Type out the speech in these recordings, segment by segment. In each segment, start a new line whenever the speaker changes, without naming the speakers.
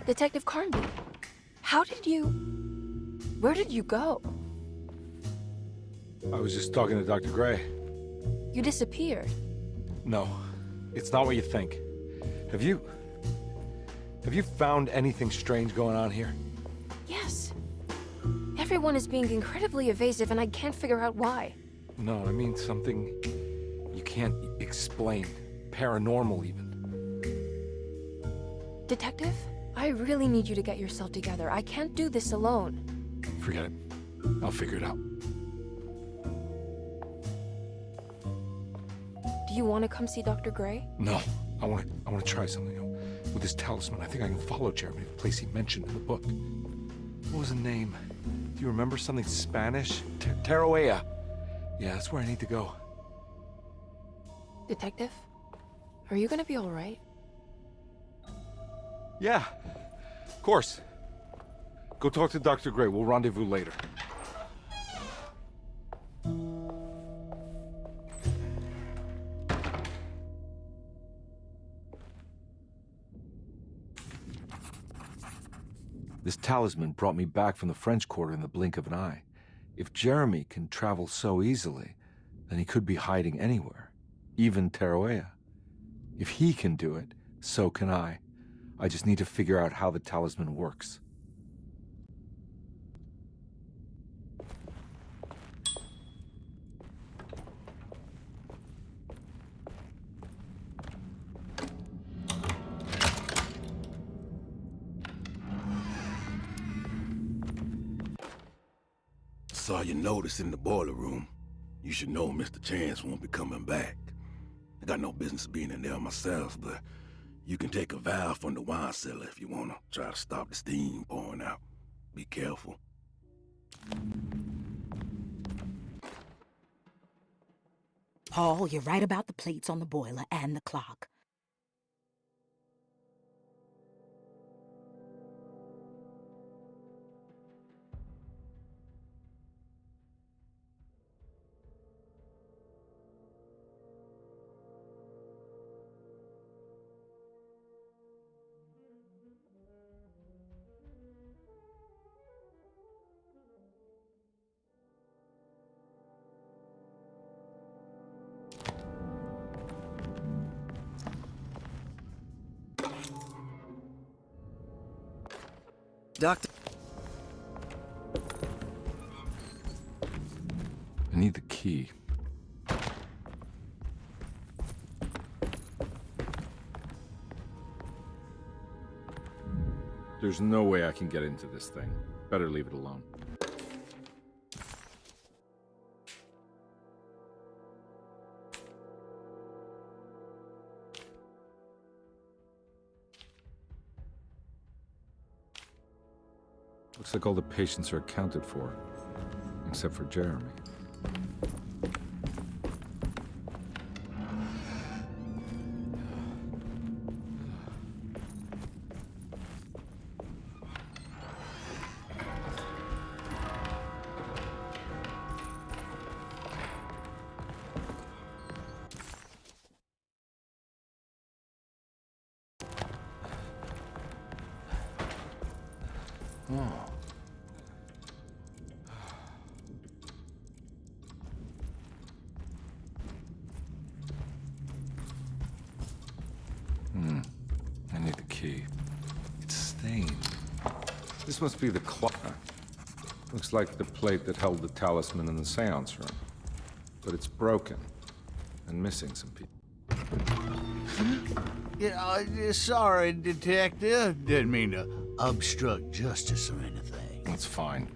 Detective Carnby, how did you... Where did you go?
I was just talking to Dr. Gray.
You disappeared.
No, it's not what you think. Have you found anything strange going on here?
Yes. Everyone is being incredibly evasive and I can't figure out why.
No, I mean something you can't explain. Paranormal, even.
Detective, I really need you to get yourself together. I can't do this alone.
Forget it. I'll figure it out.
Do you want to come see Dr. Gray?
No, I want to try something. With this talisman, I think I can follow Jeremy to the place he mentioned in the book. What was the name? Do you remember something Spanish? Tarawea. Yeah, that's where I need to go.
Detective, are you gonna be all right?
Yeah, of course. Go talk to Dr. Gray. We'll rendezvous later. This talisman brought me back from the French Quarter in the blink of an eye. If Jeremy can travel so easily, then he could be hiding anywhere, even Tarawea. If he can do it, so can I. I just need to figure out how the talisman works.
Saw your notice in the boiler room. You should know Mr. Chance won't be coming back. I got no business being in there myself, but you can take a valve from the wine cellar if you want to try to stop the steam pouring out. Be careful.
Paul, you're right about the plates on the boiler and the clock.
Doctor...
I need the key. There's no way I can get into this thing. Better leave it alone. Looks like all the patients are accounted for, except for Jeremy. I need the key. It's stained. This must be the clock. Looks like the plate that held the talisman in the seance room. But it's broken and missing some people.
Yeah, sorry, Detective. Didn't mean to obstruct justice or anything.
That's fine.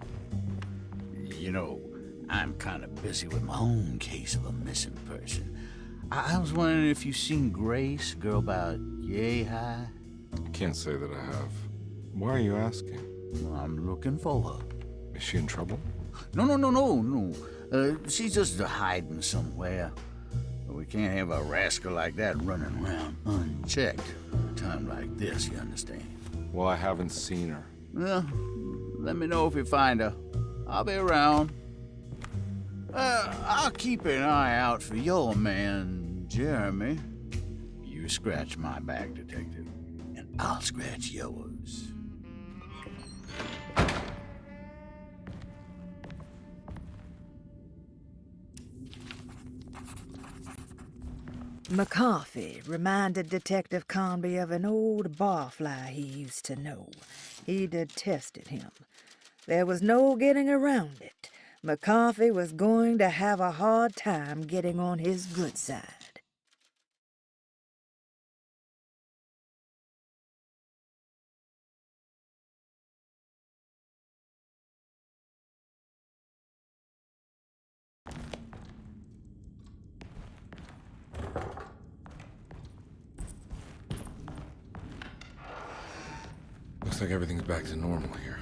You know, I'm kind of busy with my own case of a missing person. I was wondering if you've seen Grace, girl about yay high?
I can't say that I have. Why are you asking?
Well, I'm looking for her.
Is she in trouble?
No. She's just hiding somewhere. We can't have a rascal like that running around unchecked at a time like this, you understand?
Well, I haven't seen her.
Well, let me know if you find her. I'll be around. I'll keep an eye out for your man, Jeremy. You scratch my back, Detective, and I'll scratch yours.
McCarthy reminded Detective Conby of an old barfly he used to know. He detested him. There was no getting around it. McCarthy was going to have a hard time getting on his good side.
Looks like everything's back to normal here.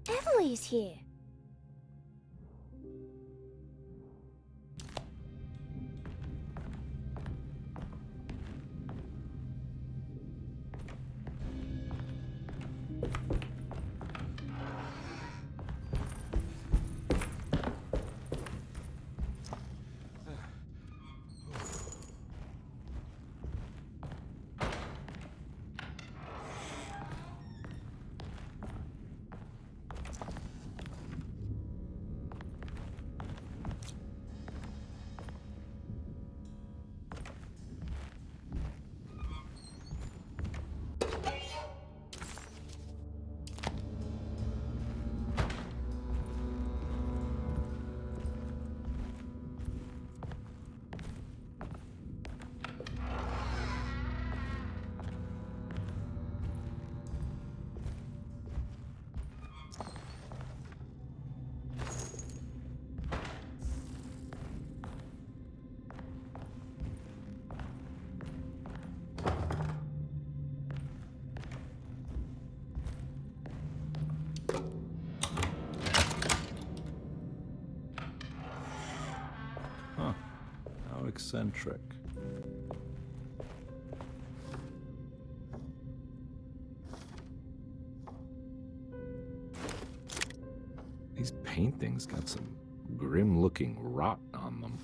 Emily's here.
Huh. How eccentric. These paintings got some grim-looking rot on them.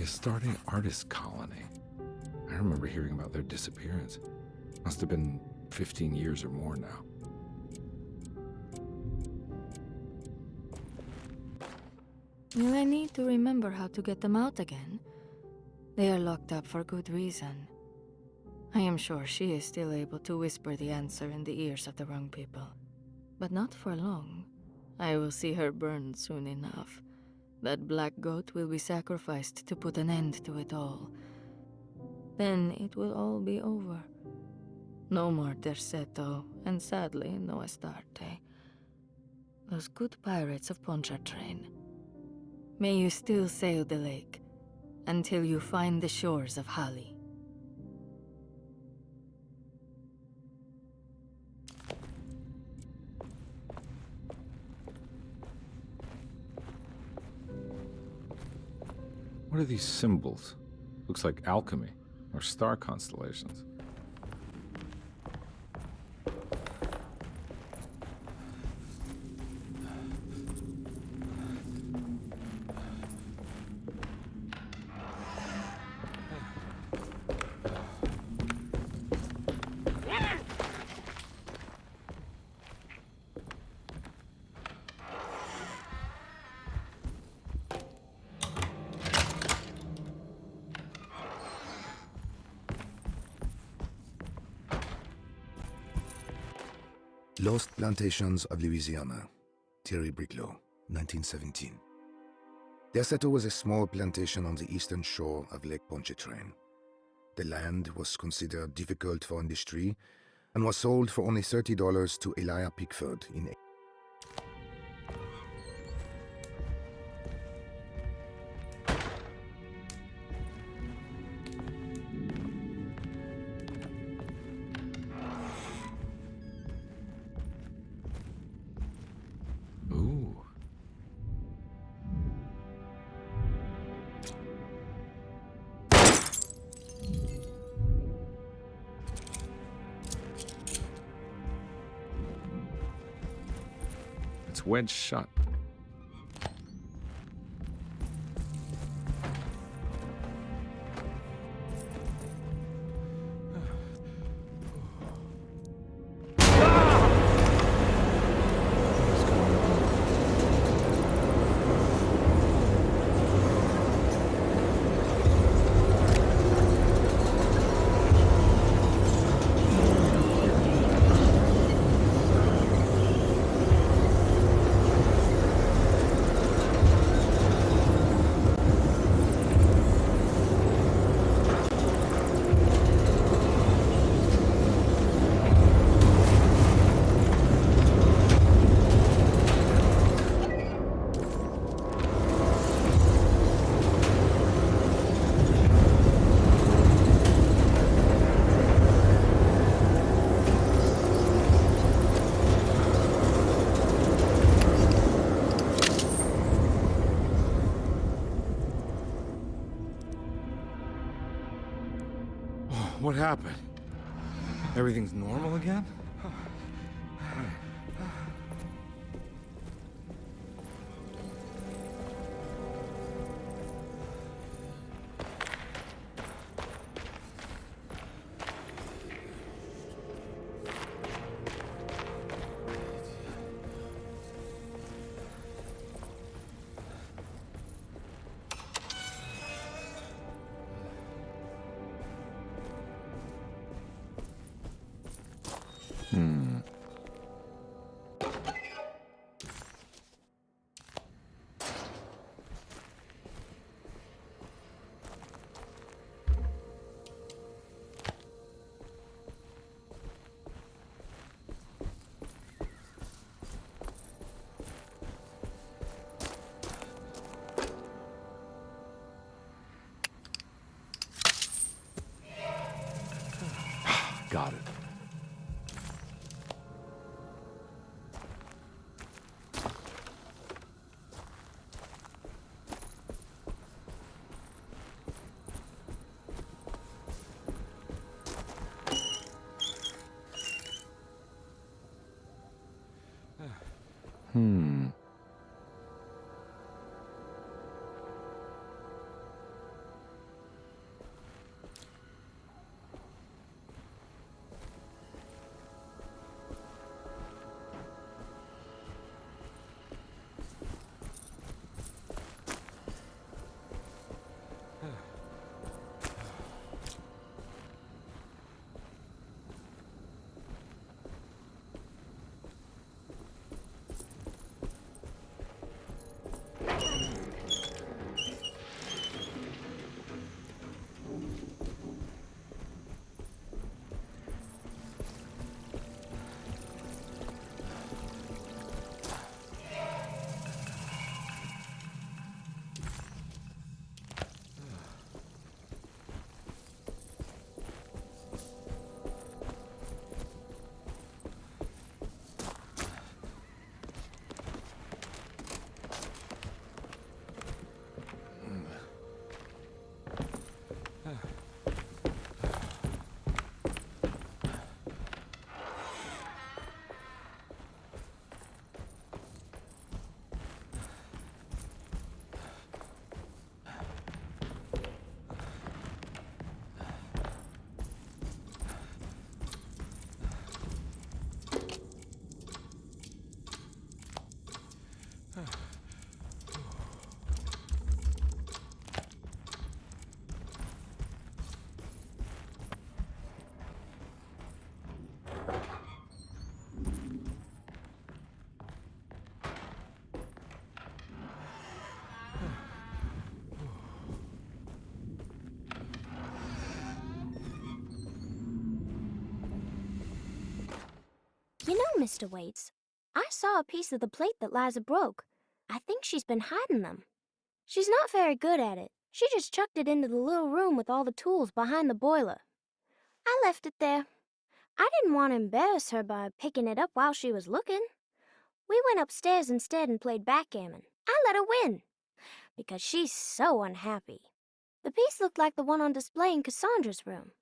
A starting artist colony. I remember hearing about their disappearance. Must have been 15 years or more now.
Will I need to remember how to get them out again? They are locked up for good reason. I am sure she is still able to whisper the answer in the ears of the wrong people. But not for long. I will see her burned soon enough. That black goat will be sacrificed to put an end to it all. Then it will all be over. No more Terceto, and sadly, no Astarte. Those good pirates of Pontchartrain. May you still sail the lake, until you find the shores of Hali.
What are these symbols? Looks like alchemy, or star constellations.
Lost Plantations of Louisiana, Thierry Briclot, 1917. Terceto was a small plantation on the eastern shore of Lake Pontchartrain. The land was considered difficult for industry and was sold for only $30 to Elijah Pickford in
Ooh. It's wedged shut. What happened? Everything's normal again? Got it. Hmm.
Mr. Waits. I saw a piece of the plate that Liza broke. I think she's been hiding them. She's not very good at it. She just chucked it into the little room with all the tools behind the boiler. I left it there. I didn't want to embarrass her by picking it up while she was looking. We went upstairs instead and played backgammon. I let her win, because she's so unhappy. The piece looked like the one on display in Cassandra's room.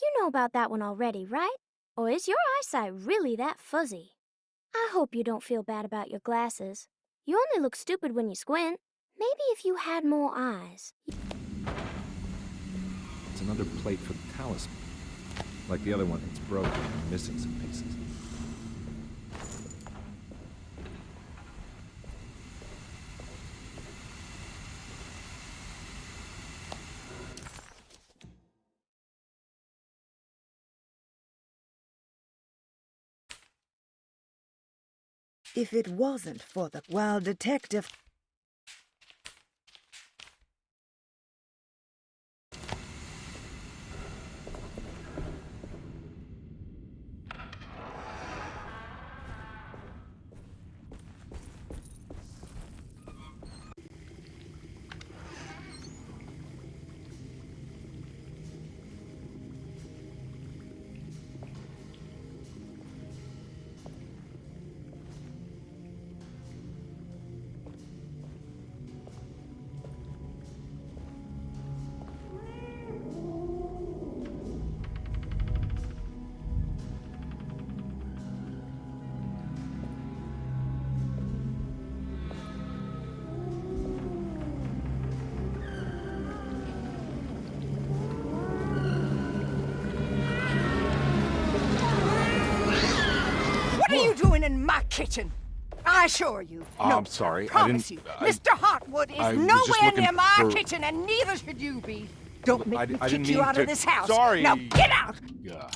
You know about that one already, right? Or is your eyesight really that fuzzy? I hope you don't feel bad about your glasses. You only look stupid when you squint. Maybe if you had more eyes.
It's another plate for the talisman. Like the other one, it's broken and missing some pieces.
If it wasn't for the wild detective...
What are you doing in my kitchen? I assure you. No,
I'm sorry, I
promise
didn't-
you.
I-
Mr. Hotwood is
I was just
nowhere
looking
near my
for-
kitchen, and neither should you be. Don't make
I
me
didn't
kick you
mean
out
to-
of this house.
Sorry.
Now get out!
Yeah.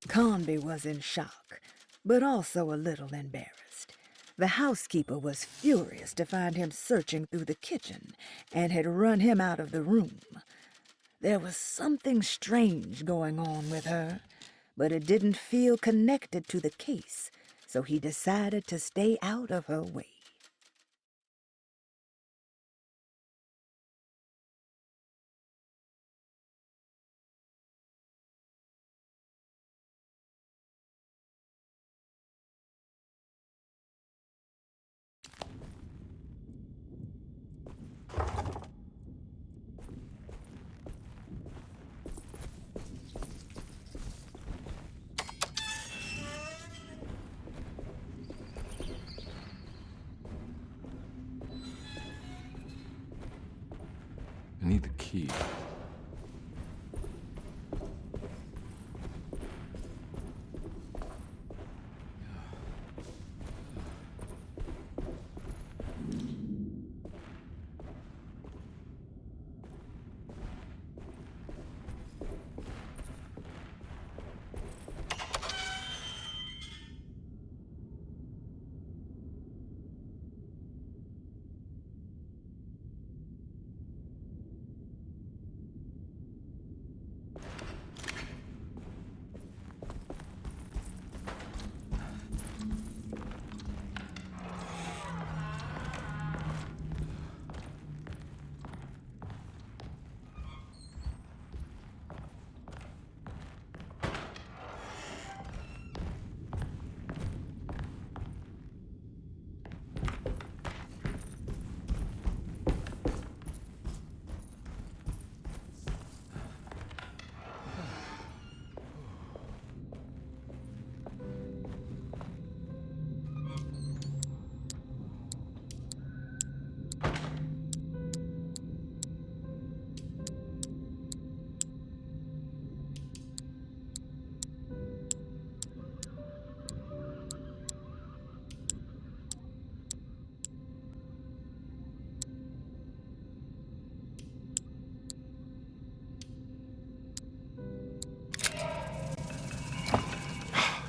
Conby was in shock, but also a little embarrassed. The housekeeper was furious to find him searching through the kitchen and had run him out of the room. There was something strange going on with her, but it didn't feel connected to the case, so he decided to stay out of her way.
I need the key.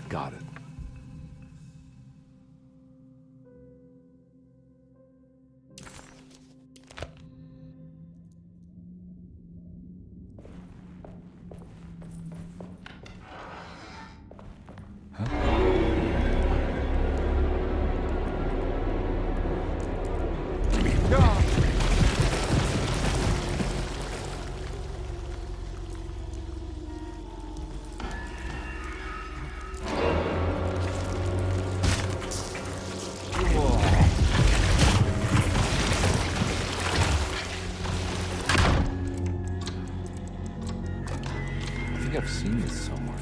Got it. think I've seen this somewhere.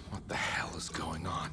What the hell is going on?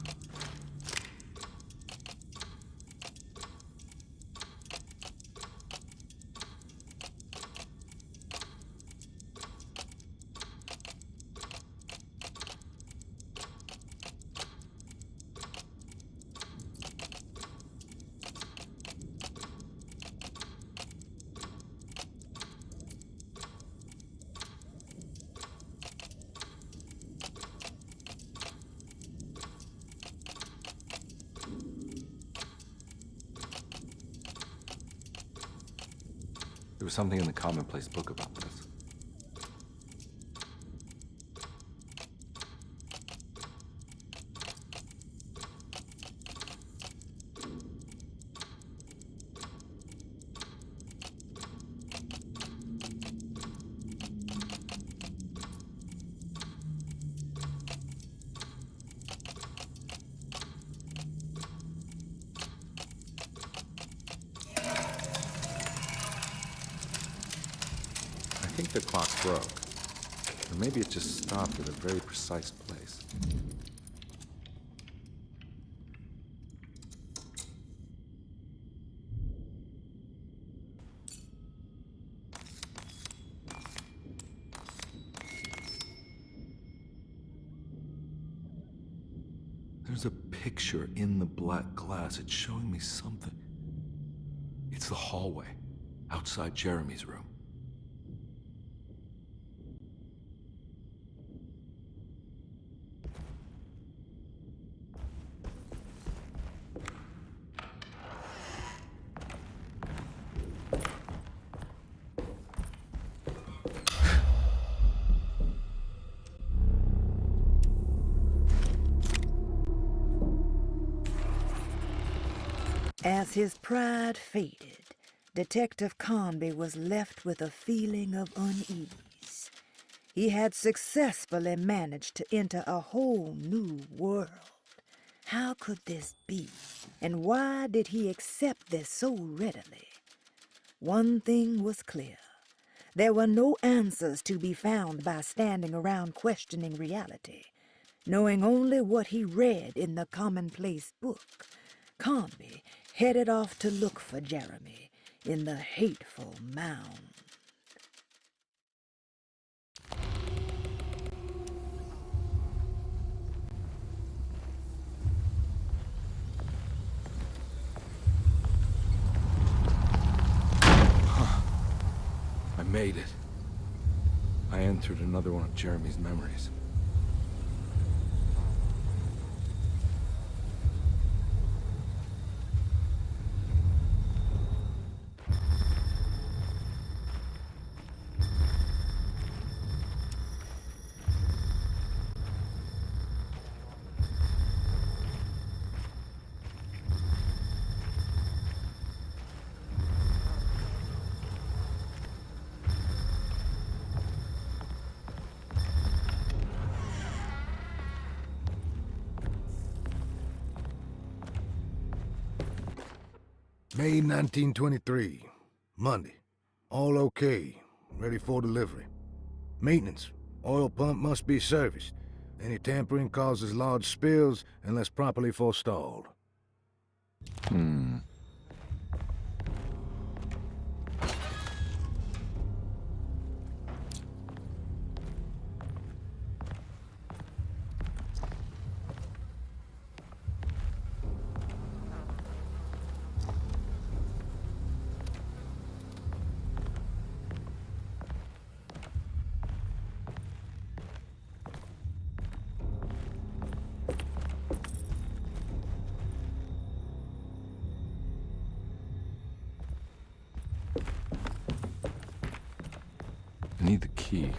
There was something in the commonplace book about this. I think the clock broke. Or maybe it just stopped at a very precise place. There's a picture in the black glass. It's showing me something. It's the hallway outside Jeremy's room.
As his pride faded, Detective Conby was left with a feeling of unease. He had successfully managed to enter a whole new world. How could this be? And why did he accept this so readily? One thing was clear. There were no answers to be found by standing around questioning reality. Knowing only what he read in the commonplace book, Conby headed off to look for Jeremy in the hateful mound.
I made it. I entered another one of Jeremy's memories.
May 1923, Monday. All okay, ready for delivery. Maintenance, oil pump must be serviced. Any tampering causes large spills unless properly forestalled.
I need the key.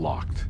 Locked.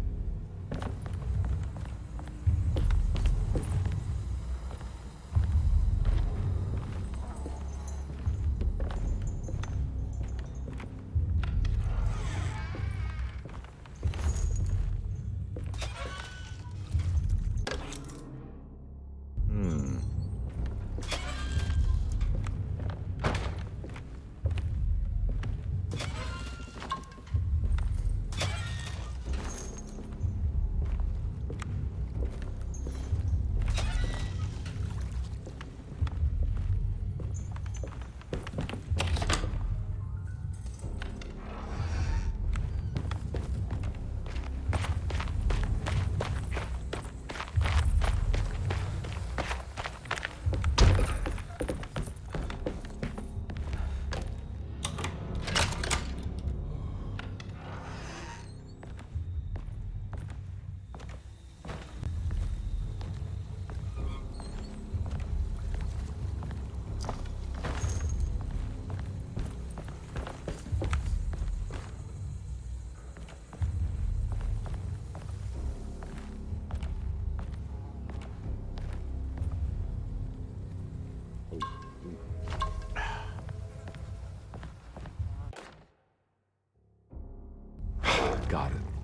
Got it.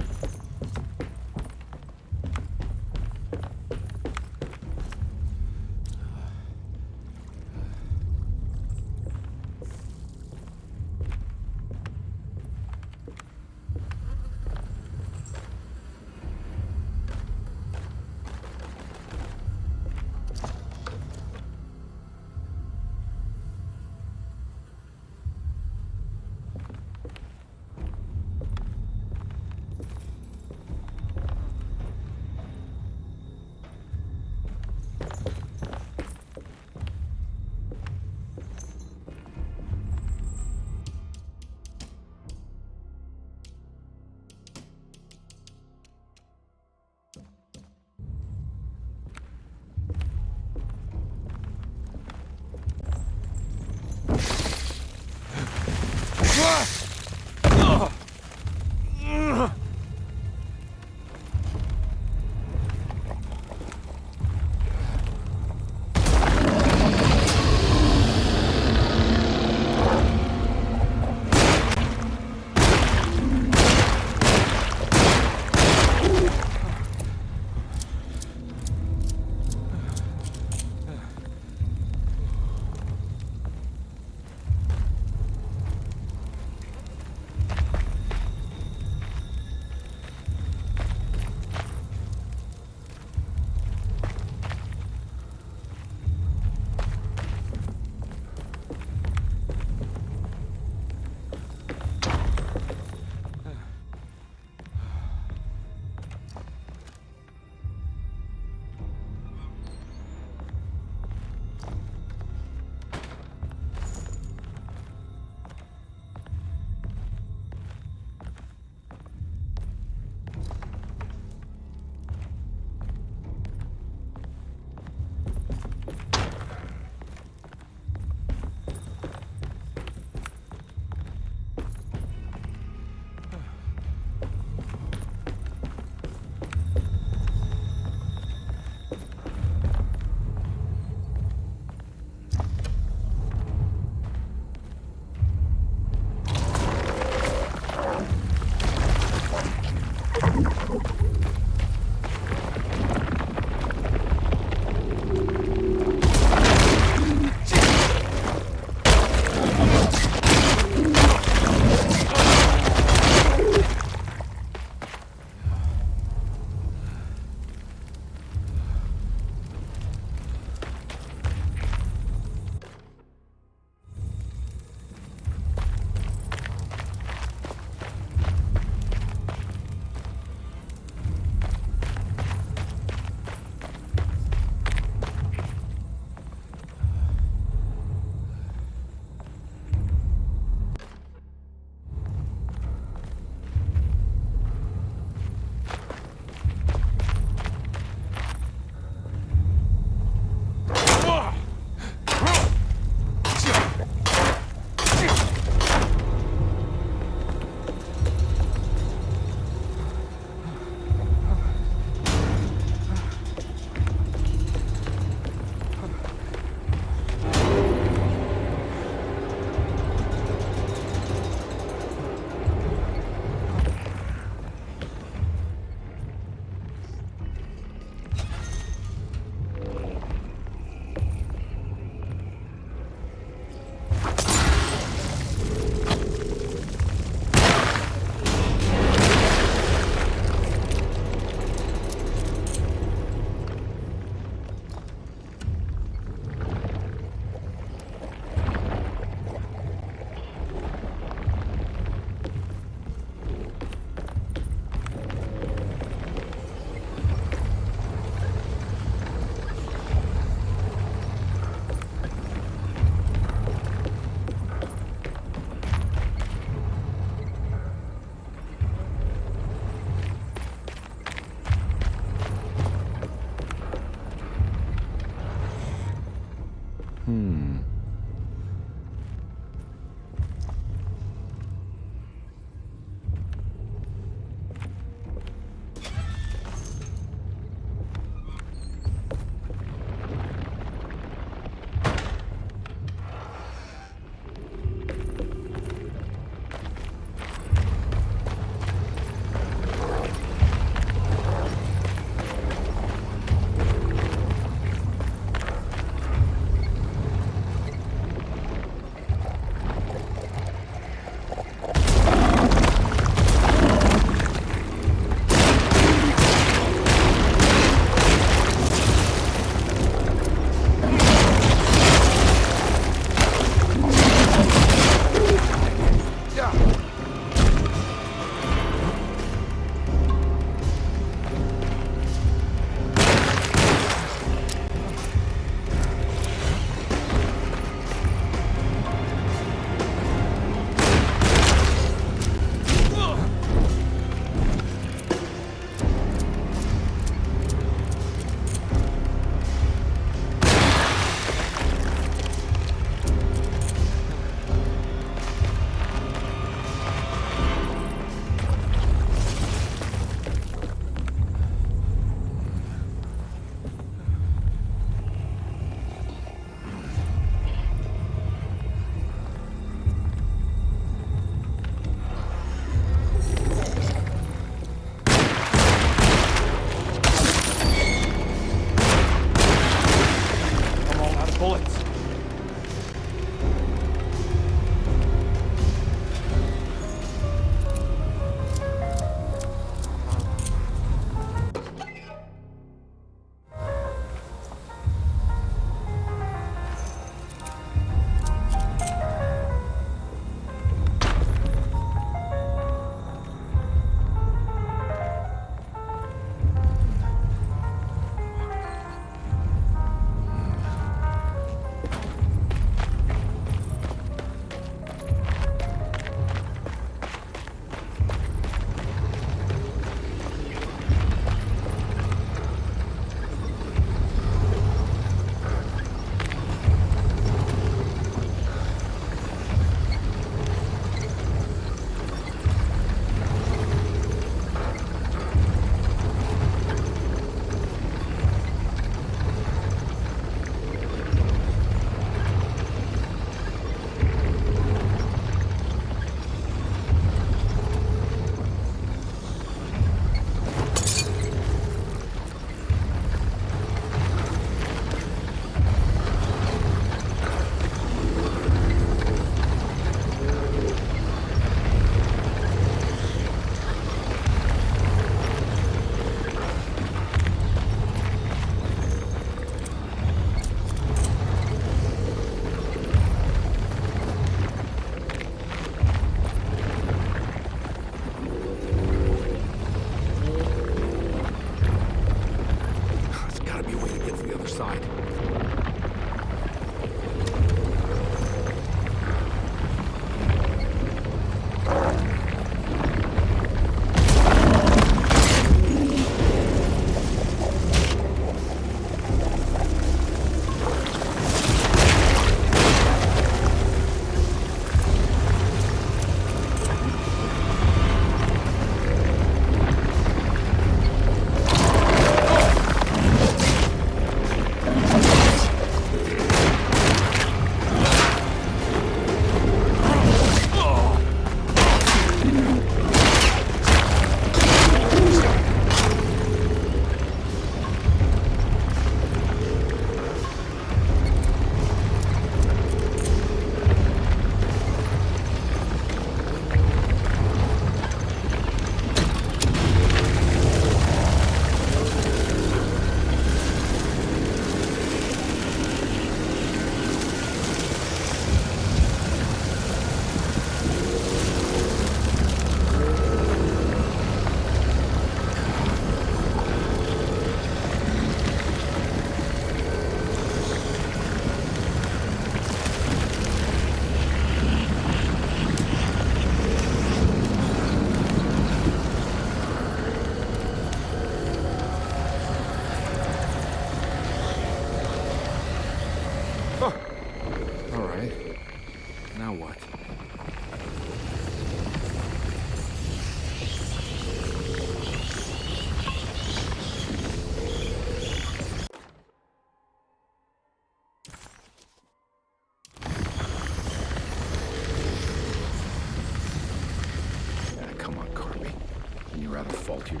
rather faultier.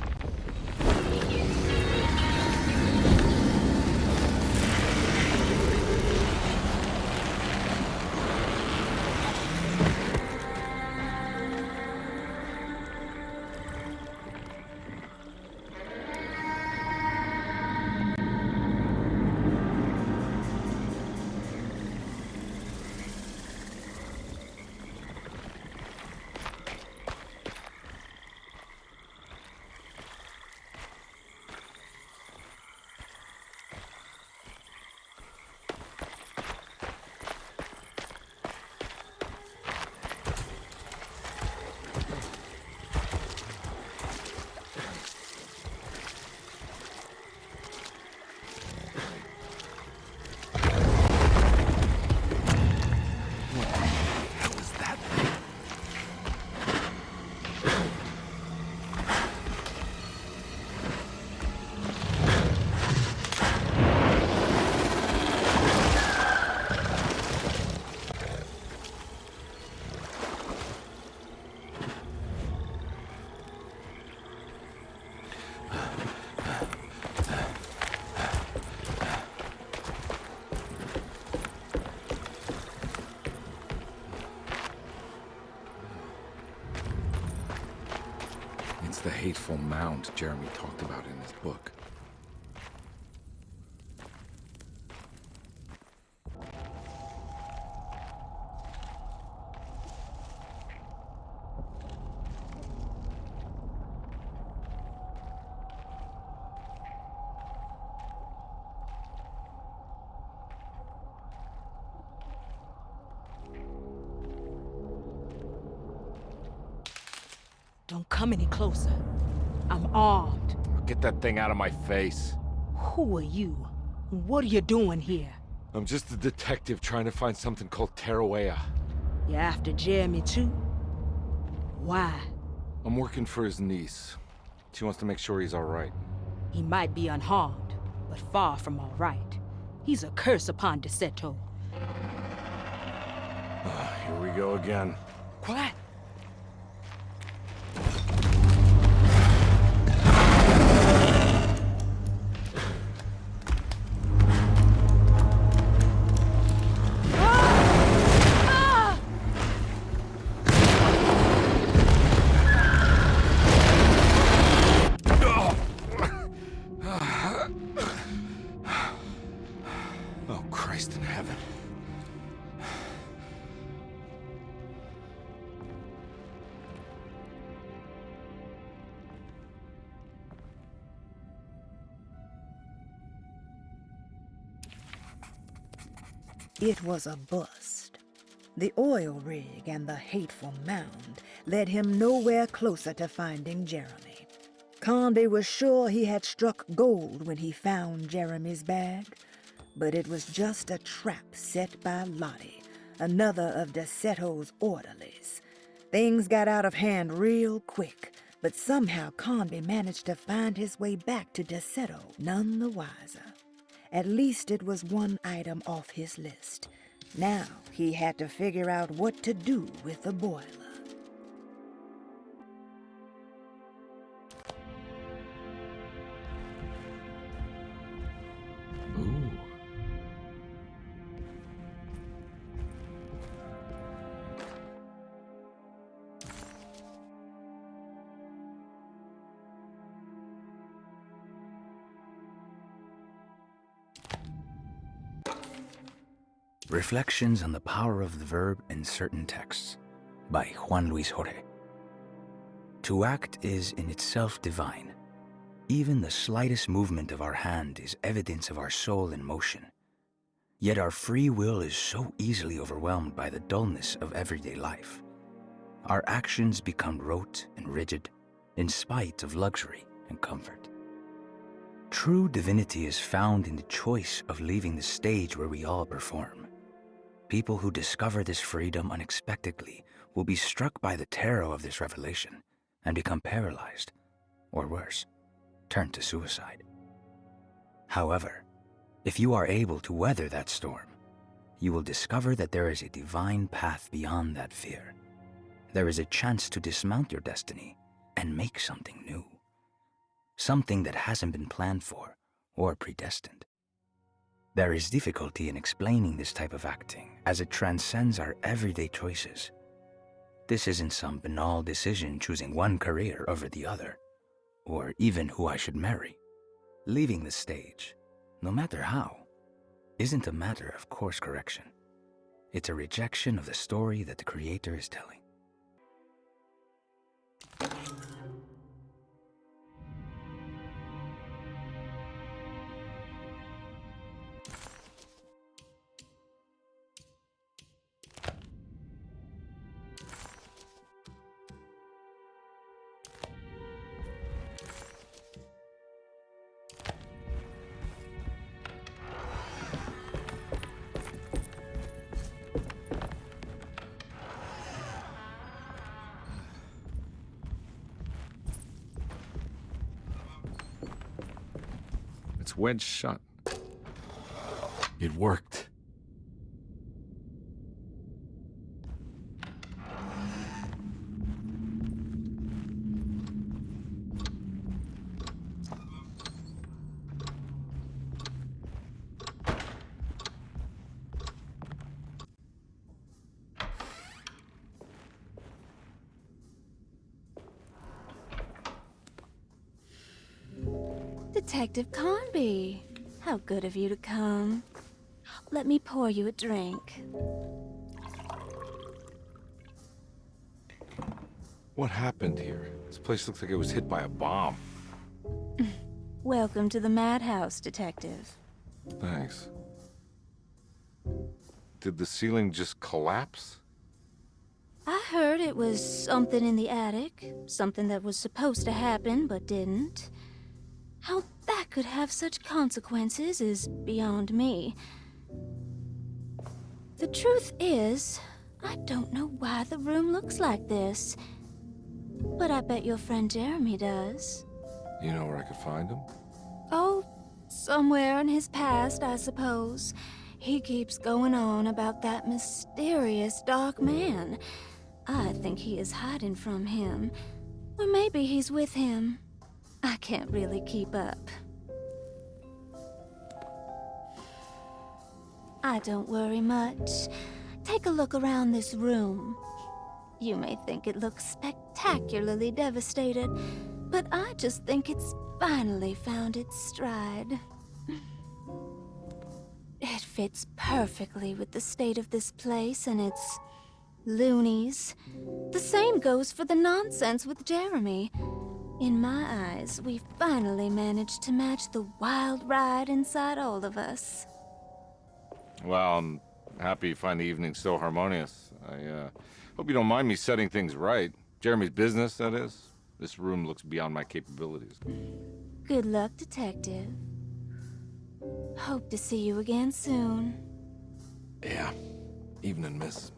It's the hateful mound Jeremy talked about in his book.
Don't come any closer. I'm armed.
Get that thing out of my face.
Who are you? What are you doing here?
I'm just a detective trying to find something called Tarawea.
You after Jeremy too? Why?
I'm working for his niece. She wants to make sure he's all right.
He might be unharmed, but far from all right. He's a curse upon DeSeto.
Here we go again.
Quiet.
Oh, Christ in heaven.
It was a bust. The oil rig and the hateful mound led him nowhere closer to finding Jeremy. Conby was sure he had struck gold when he found Jeremy's bag, but it was just a trap set by Lottie, another of DeSeto's orderlies. Things got out of hand real quick, but somehow Conby managed to find his way back to DeSeto none the wiser. At least it was one item off his list. Now he had to figure out what to do with the boiler.
Ooh.
Reflections on the Power of the Verb in Certain Texts by Juan Luis Jorge. To act is in itself divine. Even the slightest movement of our hand is evidence of our soul in motion. Yet our free will is so easily overwhelmed by the dullness of everyday life. Our actions become rote and rigid, in spite of luxury and comfort. True divinity is found in the choice of leaving the stage where we all perform. People who discover this freedom unexpectedly will be struck by the terror of this revelation and become paralyzed, or worse, turn to suicide. However, if you are able to weather that storm, you will discover that there is a divine path beyond that fear. There is a chance to dismount your destiny and make something new. Something that hasn't been planned for or predestined. There is difficulty in explaining this type of acting, as it transcends our everyday choices. This isn't some banal decision choosing one career over the other, or even who I should marry. Leaving the stage, no matter how, isn't a matter of course correction. It's a rejection of the story that the creator is telling.
It's wedged shut. It worked.
Detective Conby, how good of you to come. Let me pour you a drink.
What happened here? This place looks like it was hit by a bomb.
Welcome to the madhouse, Detective.
Thanks. Did the ceiling just collapse?
I heard it was something in the attic, something that was supposed to happen but didn't. How that could have such consequences is beyond me. The truth is, I don't know why the room looks like this. But I bet your friend Jeremy does.
You know where I could find him?
Oh, somewhere in his past, I suppose. He keeps going on about that mysterious dark man. I think he is hiding from him. Or maybe he's with him. I can't really keep up. I don't worry much. Take a look around this room. You may think it looks spectacularly devastated, but I just think it's finally found its stride. It fits perfectly with the state of this place and its loonies. The same goes for the nonsense with Jeremy. In my eyes, we finally managed to match the wild ride inside all of us.
Well, I'm happy you find the evening so harmonious. I hope you don't mind me setting things right. Jeremy's business, that is. This room looks beyond my capabilities.
Good luck, Detective. Hope to see you again soon.
Yeah. Evening, miss.